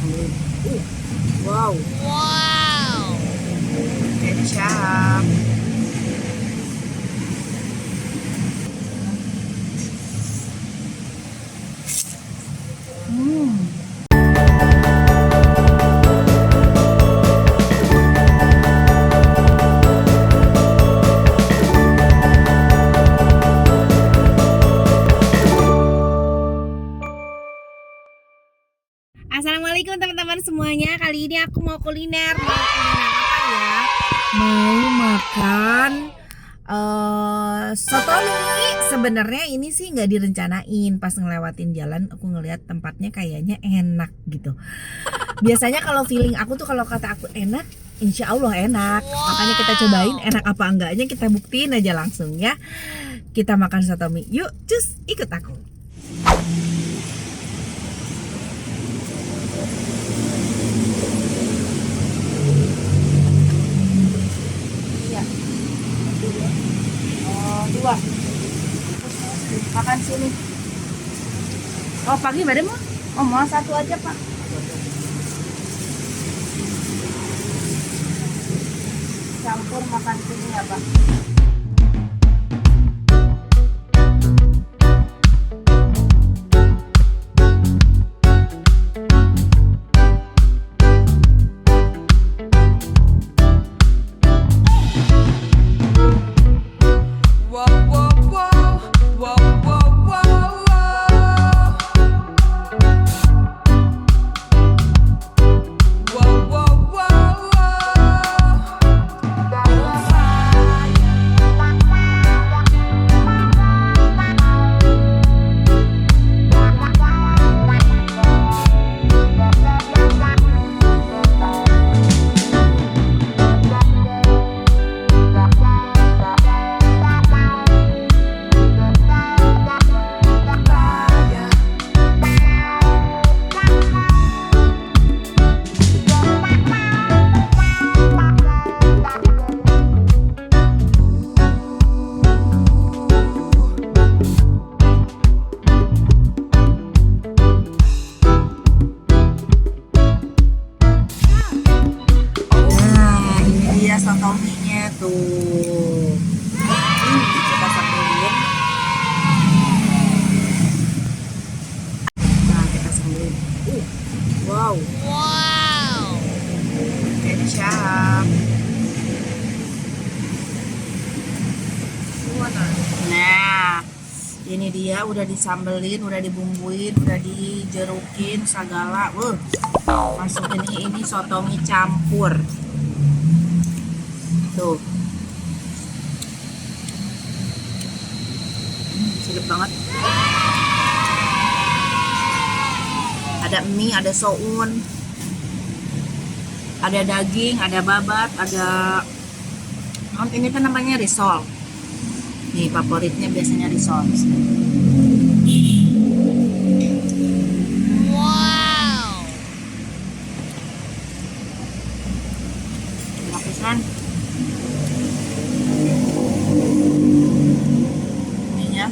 sambil. Wow. Wow. Kecap. Assalamualaikum teman-teman semuanya. Kali ini aku mau kuliner. Mau kuliner apa ya? Mau makan soto mie. Sebenarnya ini sih nggak direncanain. Pas ngelewatin jalan aku ngeliat tempatnya kayaknya enak gitu. Biasanya kalau feeling aku tuh kalau kata aku enak, insya Allah enak. Makanya kita cobain enak apa enggaknya, kita buktiin aja langsung ya. Kita makan soto mie. Yuk, cus ikut aku. Dua makan sini. Oh pagi badan mau? Oh mau satu aja pak. Campur makan sini ya pak. Sotominya tuh kita sambelin. Nah kita sambelin. Wow. Kecap. Nah ini dia udah disambelin, udah dibumbuin, udah dijerukin segala. Masukin ini soto mie campur. Tuh sedap banget. Ada mie, ada soun, ada daging, ada babat, ada ini kan namanya risol. Nih favoritnya biasanya risol. Wow. Lapisan ininya.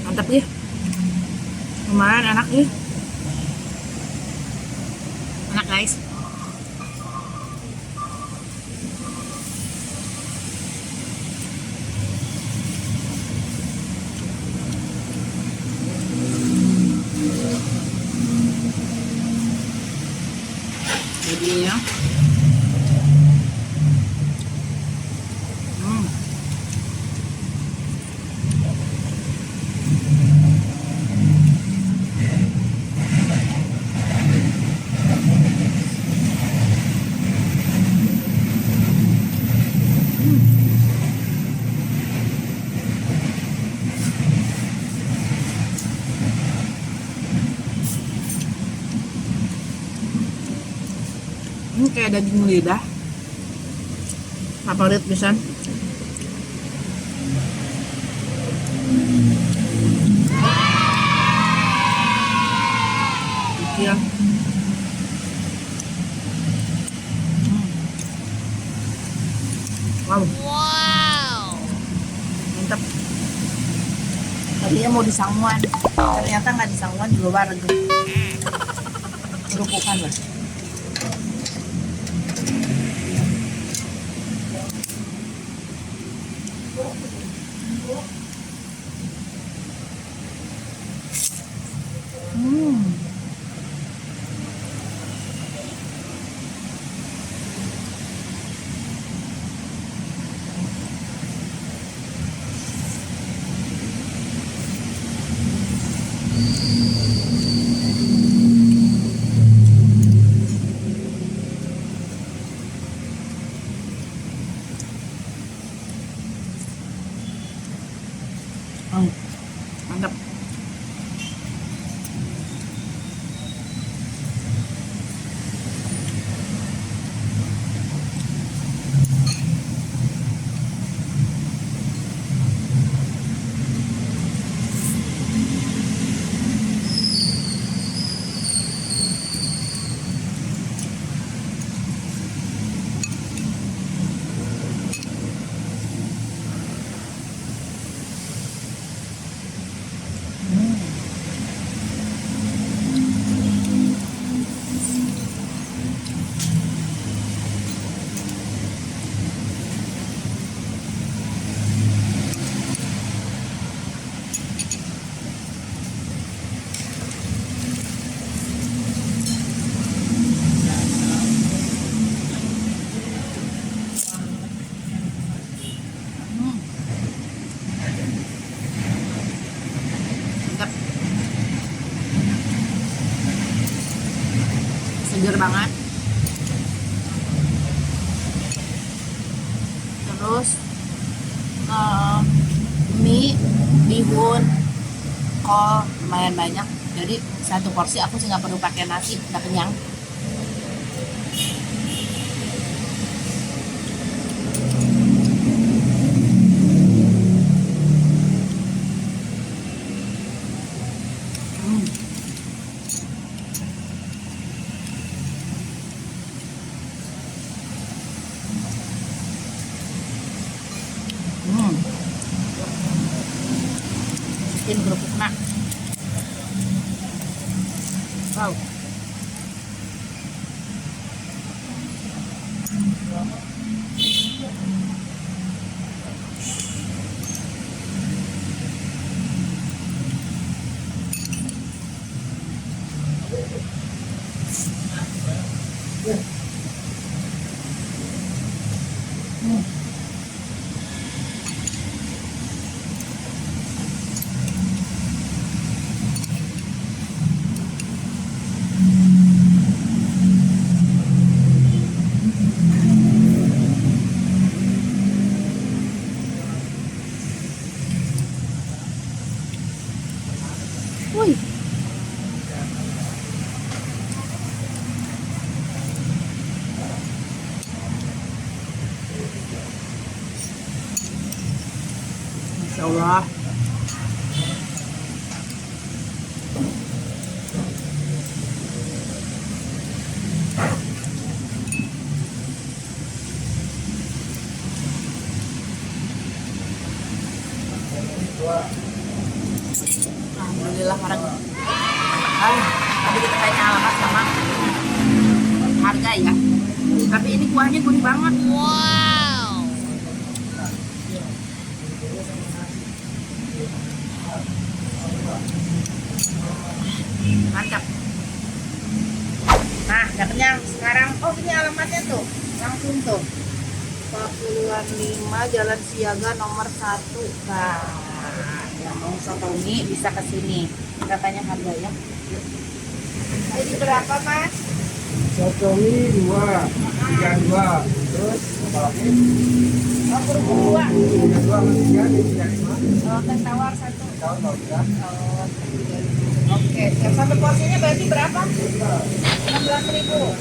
Mantap ya, lumayan enak nih, enak guys. Jadinya ini kayak daging lidah, favorit pisan. Kecil. Wow. Mantap. Tadinya mau disangguan, ternyata nggak disangguan juga warga. Kerupukan lah. Mantap. Mantap. Segar banget. Terus mie, bihun, kol lumayan banyak. Jadi satu porsi aku sih nggak perlu pakai nasi, udah kenyang. Bikin kerupuk nak. Wow. Wih. Masya Allah. Alhamdulillah orang tapi kita tanya alamat sama harga ya. Tapi ini kuahnya gurih banget. Wow. Mantap. Nah, udah kenyang. Sekarang ini alamatnya tuh. Langsung tuh. 45 Jalan Siaga nomor 1. Nah, yang mau soto mie bisa ke sini. Katanya harganya. Ini berapa, Mas? Soto mie 2, 32. Terus apa lagi? Oh, 2. 32 sama 3, 35. Oh, teh tawar 1. Tahun mau ya? Oh, oke. Yang satu porsinya berarti berapa? 16.000.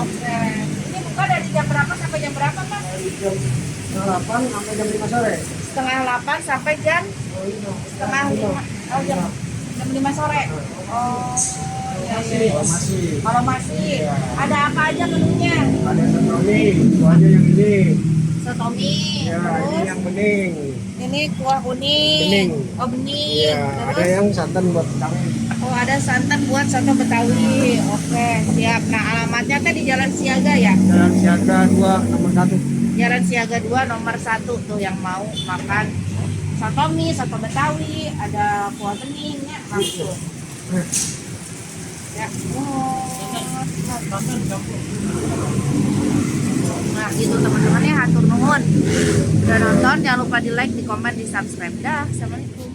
Oke. Ini buka dari jam berapa sampai jam berapa, Mas? Dari jam setengah 8 sampai jam 5 sore. Setengah 8 sampai jam setengah 5. Oh, jam 5 sore. Oh, iya, iya. Kalau masih ada apa aja menunya? Ada sotomi, itu aja yang ini. Sotomi, Ya, ini terus yang bening. ini kuah kuning. Bening. Oh, bening. Ya, ada Terus yang santan buat kami. oh, ada santan buat soto Betawi. Oke, siap. Nah, alamatnya teh di Jalan Siaga ya? Jalan Siaga 2 nomor 1. Jalan Siaga 2 nomor 1 tuh yang mau makan soto mie, soto Betawi, ada kuah beningnya langsung. Ya. Nah, gitu teman-temannya, hatur nuhun. Udah nonton, jangan lupa di like, di komen, di subscribe. Dah, assalamualaikum.